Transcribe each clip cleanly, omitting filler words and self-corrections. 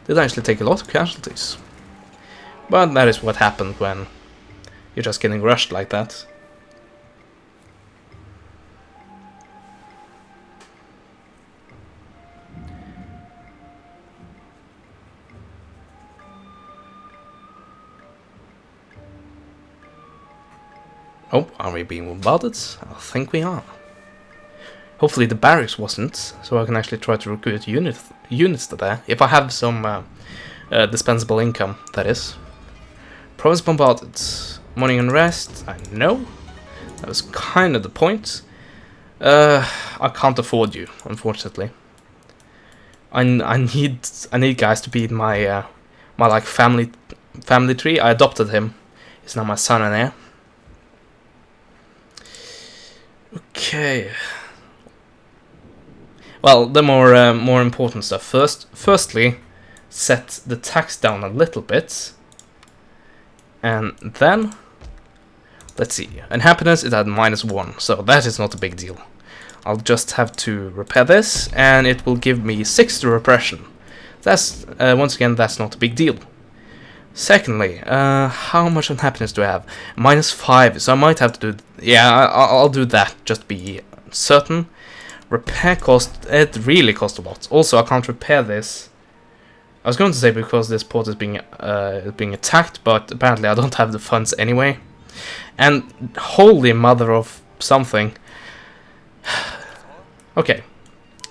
did actually take a lot of casualties. But that is what happened when you're just getting rushed like that. Oh, are we being bombarded? I think we are. Hopefully the barracks wasn't, so I can actually try to recruit units to there. If I have some dispensable income, that is. Province bombarded. Morning and rest, I know. That was kind of the point. I can't afford you, unfortunately. I need guys to be in my my like family tree. I adopted him. He's now my son and heir. Okay. Well, the more important stuff first. Firstly, set the tax down a little bit, and then let's see. And happiness is at -1, so that is not a big deal. I'll just have to repair this, and it will give me 6 to repression. That's once again, that's not a big deal. Secondly, how much unhappiness do I have? -5, so I might have to do... Yeah, I'll do that, just to be certain. Repair cost, it really costs a lot. Also, I can't repair this. I was going to say because this port is being attacked, but apparently I don't have the funds anyway. And holy mother of something. Okay,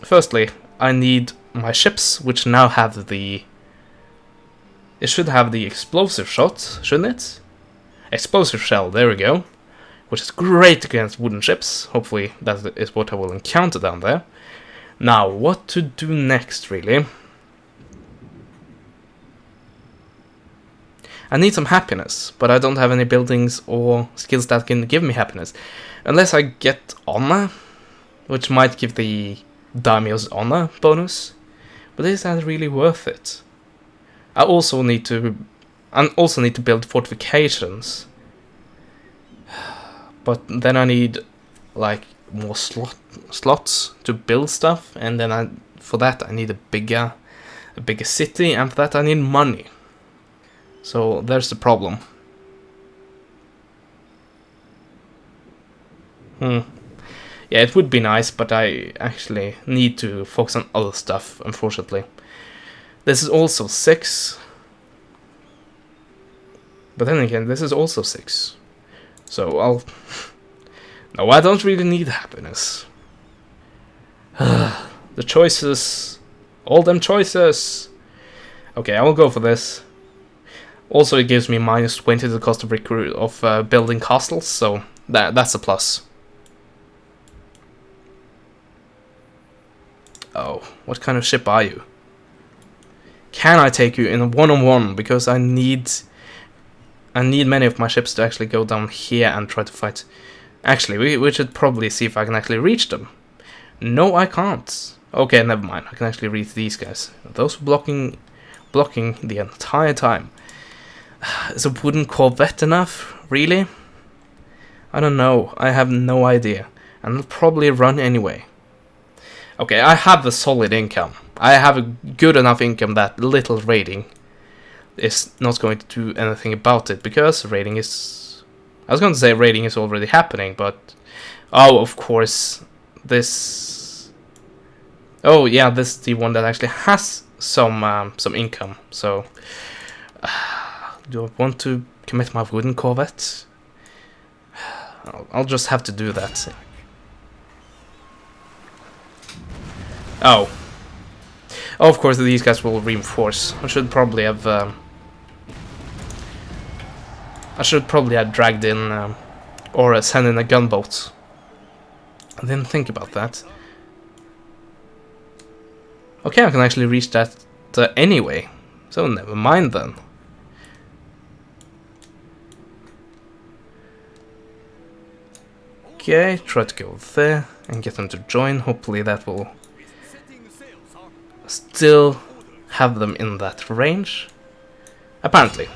firstly, I need my ships, which now have the... It should have the explosive shot, shouldn't it? Explosive shell, there we go. Which is great against wooden ships. Hopefully that is what I will encounter down there. Now, what to do next, really? I need some happiness, but I don't have any buildings or skills that can give me happiness. Unless I get honor, which might give the daimyo's honor bonus. But is that really worth it? I also need to build fortifications. But then I need like more slots to build stuff, and then for that I need a bigger city, and for that I need money. So there's the problem. Yeah, it would be nice, but I actually need to focus on other stuff, unfortunately. This is also 6. But then again, this is also 6. So I'll... No, I don't really need happiness. The choices... All them choices! Okay, I will go for this. Also, it gives me -20 to the cost of building castles, so that's a plus. Oh, what kind of ship are you? Can I take you in a one-on-one? Because I need many of my ships to actually go down here and try to fight. Actually, we should probably see if I can actually reach them. No, I can't. Okay, never mind. I can actually reach these guys. Those blocking the entire time. Is a wooden corvette enough? Really? I don't know. I have no idea. And I'll probably run anyway. Okay, I have a solid income. I have a good enough income that little raiding is not going to do anything about it, because raiding is... I was going to say raiding is already happening, but... Oh, of course, this... Oh, yeah, this is the one that actually has some income, so... do I want to commit my wooden corvette? I'll just have to do that. Oh. Oh, of course, these guys will reinforce. I should probably have dragged in or sent in a gunboat. I didn't think about that. Okay, I can actually reach that anyway. So never mind then. Okay, try to go there and get them to join. Hopefully that will still have them in that range. Apparently.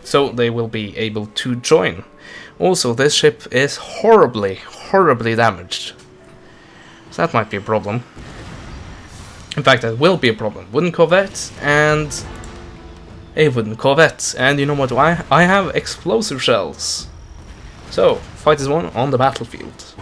So they will be able to join. Also, this ship is horribly damaged. So that might be a problem. In fact, that will be a problem. Wooden corvettes and a wooden corvette. And you know what? I have explosive shells. So, fight is won on the battlefield.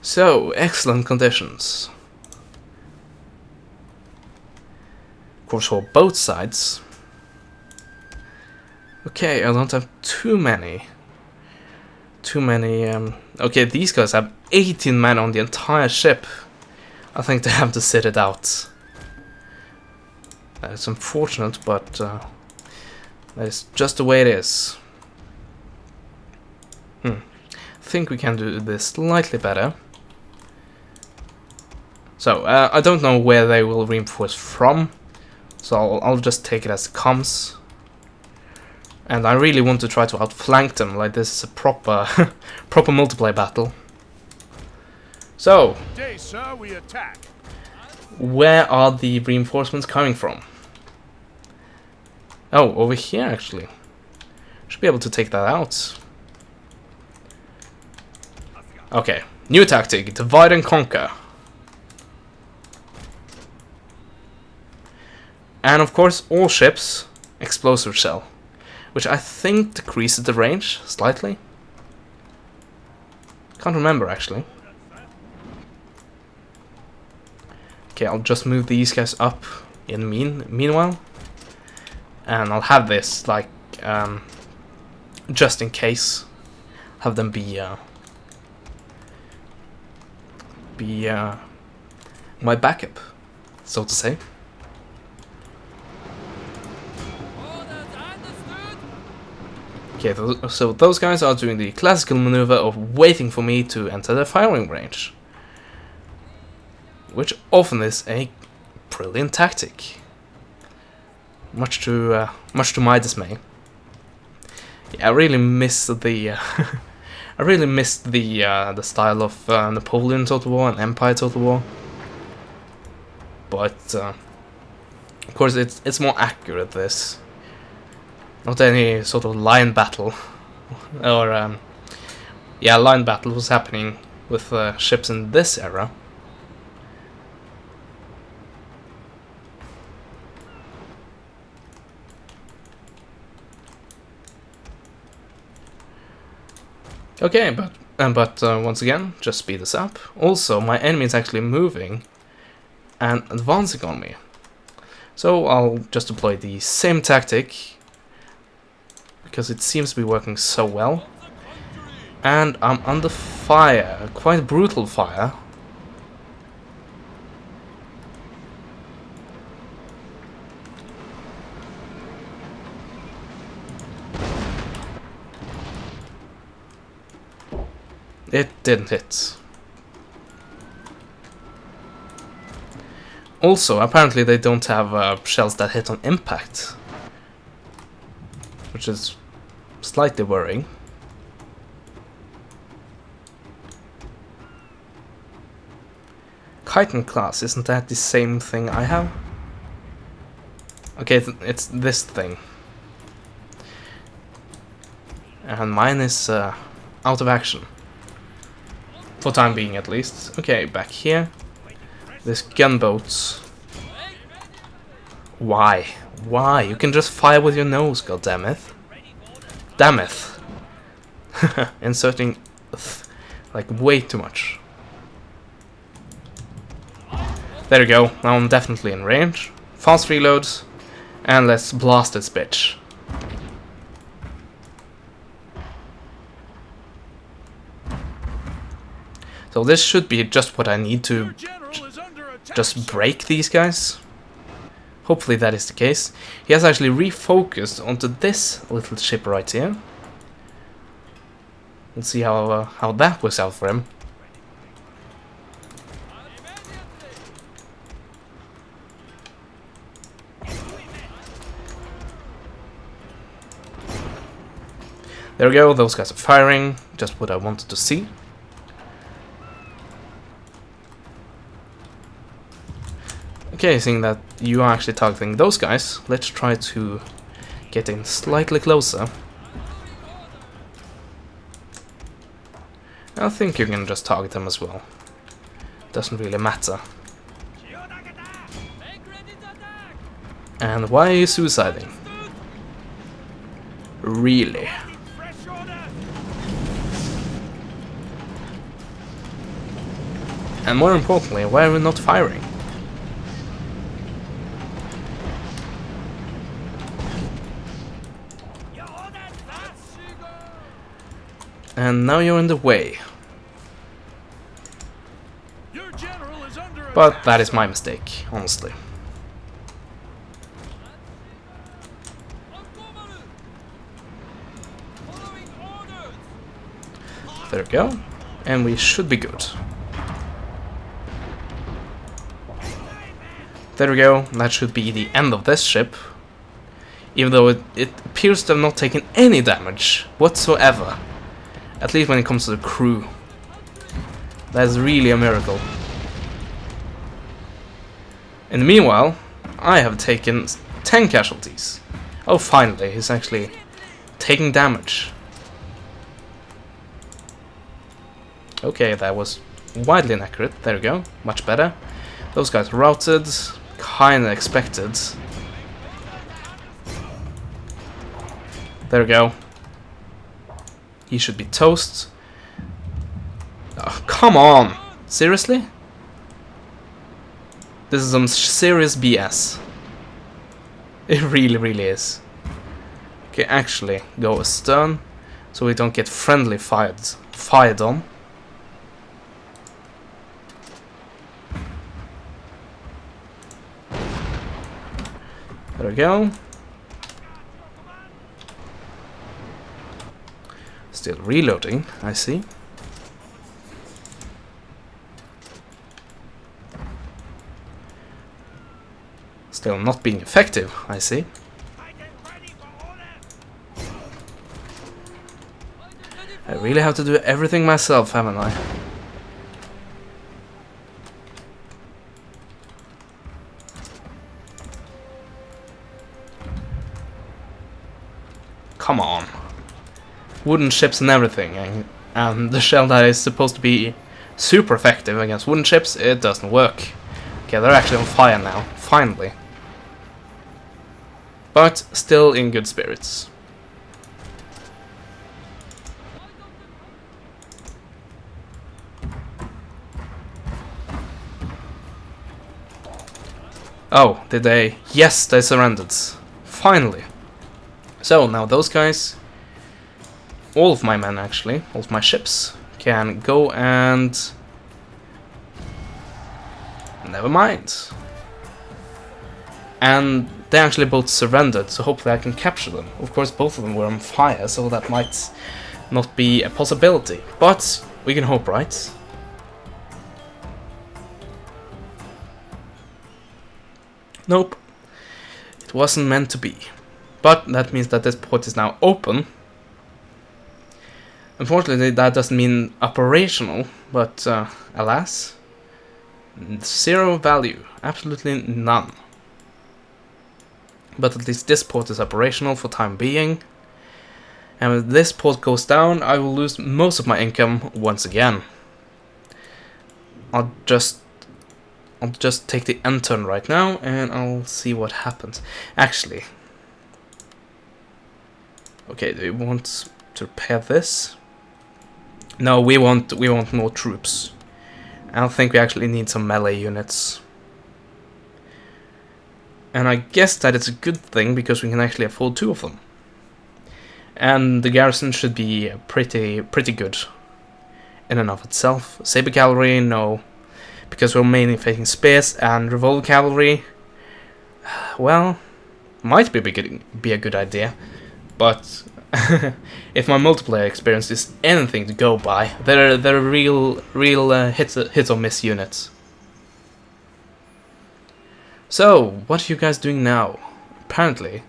So, excellent conditions. Of course, for both sides. Okay, I don't have too many. Okay, these guys have 18 men on the entire ship. I think they have to sit it out. That is unfortunate, but that is just the way it is. I think we can do this slightly better. So, I don't know where they will reinforce from, so I'll just take it as it comes. And I really want to try to outflank them, like this is a proper proper multiplayer battle. So, Today, sir, we attack. Where are the reinforcements coming from? Oh, over here actually. Should be able to take that out. Okay, new tactic, divide and conquer. And of course, all ships, explosive shell. Which I think decreases the range slightly. Can't remember actually. Okay, I'll just move these guys up in meanwhile. And I'll have this, like, just in case. Have them be my backup, so to say. Okay, so those guys are doing the classical maneuver of waiting for me to enter their firing range. Which often is a brilliant tactic. Much to my dismay. Yeah, I really miss the I really missed the style of Napoleon Total War and Empire Total War. But of course it's more accurate this. Not any sort of line battle, or yeah, line battle was happening with ships in this era. Okay, but once again, just speed this up. Also, my enemy is actually moving and advancing on me, so I'll just deploy the same tactic. Because it seems to be working so well. And I'm under fire, quite brutal fire. It didn't hit. Also, apparently they don't have shells that hit on impact. Which is slightly worrying. Chiton class, isn't that the same thing I have? Okay, it's this thing. And mine is out of action. For time being at least. Okay, back here. This gunboats. Why? Why? You can just fire with your nose, goddammit. Dammit. Inserting like way too much. There you go. Now I'm definitely in range. Fast reloads. And let's blast this bitch. So this should be just what I need to just break these guys. Hopefully that is the case. He has actually refocused onto this little ship right here. Let's see how that works out for him. There we go, those guys are firing, just what I wanted to see. Okay, seeing that you are actually targeting those guys, let's try to get in slightly closer. I think you can just target them as well. Doesn't really matter. And why are you suiciding? Really? And more importantly, why are we not firing? And now you're in the way. But that is my mistake, honestly. There we go. And we should be good. There we go. That should be the end of this ship. Even though it appears to have not taken any damage whatsoever. At least when it comes to the crew. That is really a miracle. In the meanwhile, I have taken 10 casualties. Oh, finally, he's actually taking damage. Okay, that was widely inaccurate. There we go, much better. Those guys routed, kinda expected. There we go. He should be toast. Oh, come on! Seriously? This is some serious BS. It really, really is. Okay, actually, go astern, so we don't get friendly fired on. There we go. Still reloading, I see. Still not being effective, I see. I really have to do everything myself, haven't I? Come on. Wooden ships and everything, and the shell that is supposed to be super effective against wooden ships, it doesn't work. Okay, they're actually on fire now, finally. But still in good spirits. Oh, did they? Yes, they surrendered. Finally. So, now those guys, all of my men actually, all of my ships, can go and... Never mind. And they actually both surrendered, so hopefully I can capture them. Of course, both of them were on fire, so that might not be a possibility. But we can hope, right? Nope. It wasn't meant to be. But that means that this port is now open. Unfortunately, that doesn't mean operational, but alas, 0 value. Absolutely none. But at least this port is operational for time being. And if this port goes down, I will lose most of my income once again. I'll just take the end turn right now, and I'll see what happens. Actually, okay, do you want to repair this? No, we want more troops. I don't think we actually need some melee units. And I guess that it's a good thing, because we can actually afford 2 of them. And the garrison should be pretty good in and of itself. Saber cavalry, no, because we're mainly facing spears, and revolver cavalry, well, might be a good idea, but if my multiplayer experience is anything to go by, they're real hit or miss units. So, what are you guys doing now? Apparently,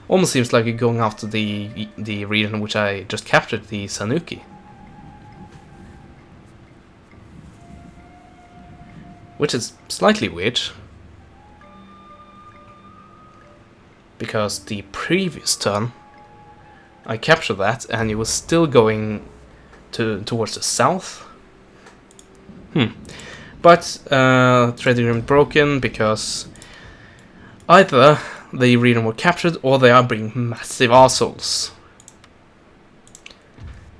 Almost seems like you're going after the region which I just captured, the Sanuki. Which is slightly weird. Because the previous turn I captured that and it was still going towards the south. But trade agreement broken because either the region were captured or they are being massive assholes.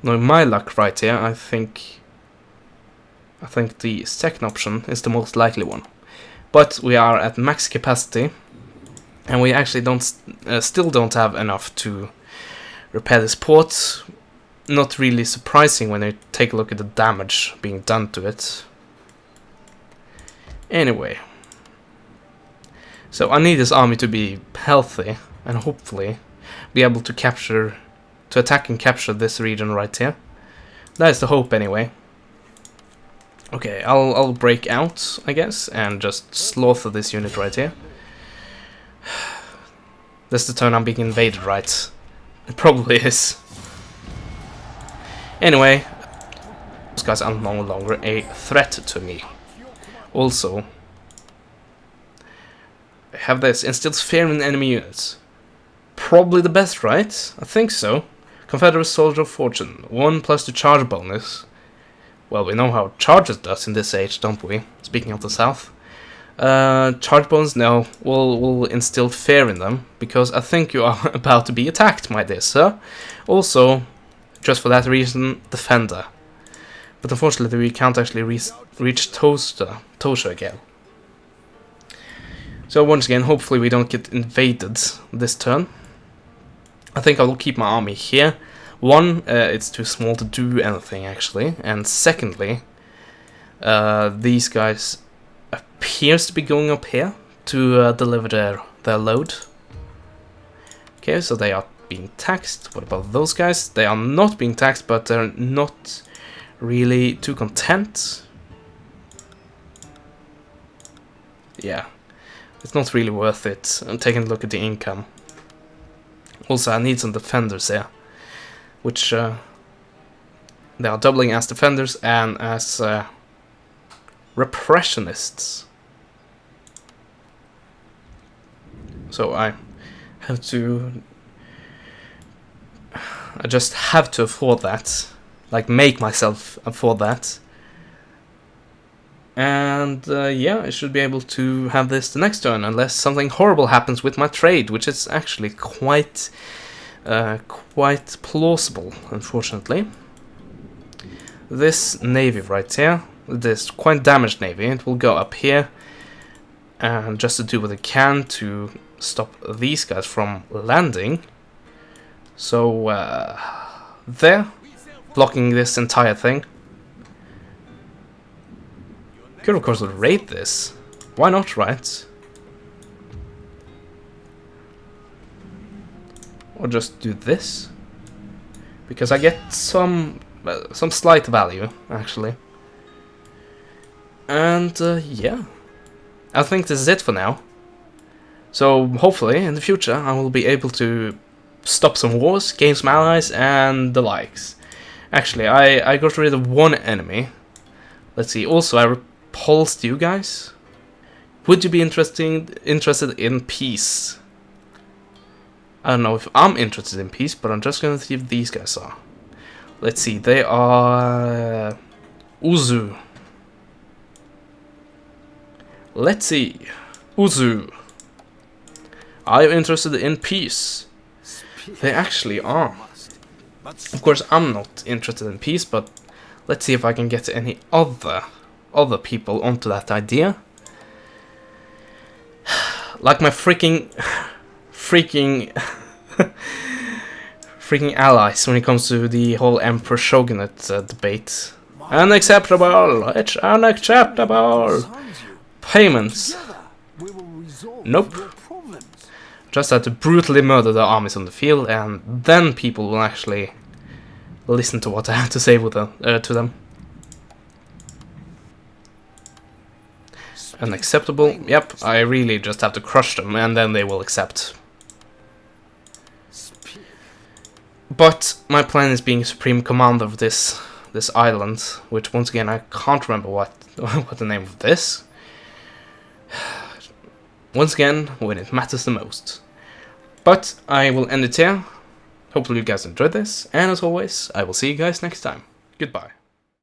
Now, my luck right here, I think the second option is the most likely one. But we are at max capacity, and we actually still don't have enough to repair this port. Not really surprising when you take a look at the damage being done to it. Anyway, so I need this army to be healthy and hopefully be able to attack and capture this region right here. That is the hope anyway. Okay, I'll break out, I guess, and just slaughter this unit right here. This is the turn I'm being invaded, right? It probably is. Anyway, those guys are no longer a threat to me. Also, I have this, instills fear in enemy units. Probably the best, right? I think so. Confederate Soldier of Fortune, 1+ the charge bonus. Well, we know how charges does in this age, don't we? Speaking of the South. Charge bonus, no, will instill fear in them, because I think you are about to be attacked, my dear sir. Also, just for that reason, Defender. But unfortunately we can't actually reach Tosa again. So once again, hopefully we don't get invaded this turn. I think I will keep my army here. One, it's too small to do anything actually, and secondly, these guys appears to be going up here to deliver their load. Okay, so they are being taxed. What about those guys? They are not being taxed, but they're not really too content. Yeah, it's not really worth it. I'm taking a look at the income. Also, I need some defenders here, which they are doubling as defenders and as repressionists. So I just have to afford that, like make myself afford that. And yeah, I should be able to have this the next turn, unless something horrible happens with my trade, which is actually quite plausible, unfortunately. This navy right here, this quite damaged navy, it will go up here, and just to do what it can to stop these guys from landing. So there, blocking this entire thing. Could of course raid this. Why not, right? Or just do this, because I get some slight value actually. And yeah, I think this is it for now. So hopefully in the future I will be able to stop some wars, gain some allies, and the likes. Actually, I got rid of one enemy. Let's see. Also, I repulsed you guys. Would you be interested in peace? I don't know if I'm interested in peace, but I'm just gonna see if these guys are. Let's see. They are Uzu. Let's see. Uzu. Are you interested in peace? They actually are. Of course, I'm not interested in peace, but let's see if I can get any other people onto that idea. Like my freaking allies when it comes to the whole Emperor Shogunate debate. Unacceptable! It's unacceptable! Payments. Nope. Just had to brutally murder the armies on the field, and then people will actually listen to what I have to say with them, to them. Unacceptable. Yep, I really just have to crush them, and then they will accept. But my plan is being supreme commander of this island, which once again I can't remember what the name of this. Once again, when it matters the most. But I will end it here. Hopefully you guys enjoyed this, and as always, I will see you guys next time. Goodbye.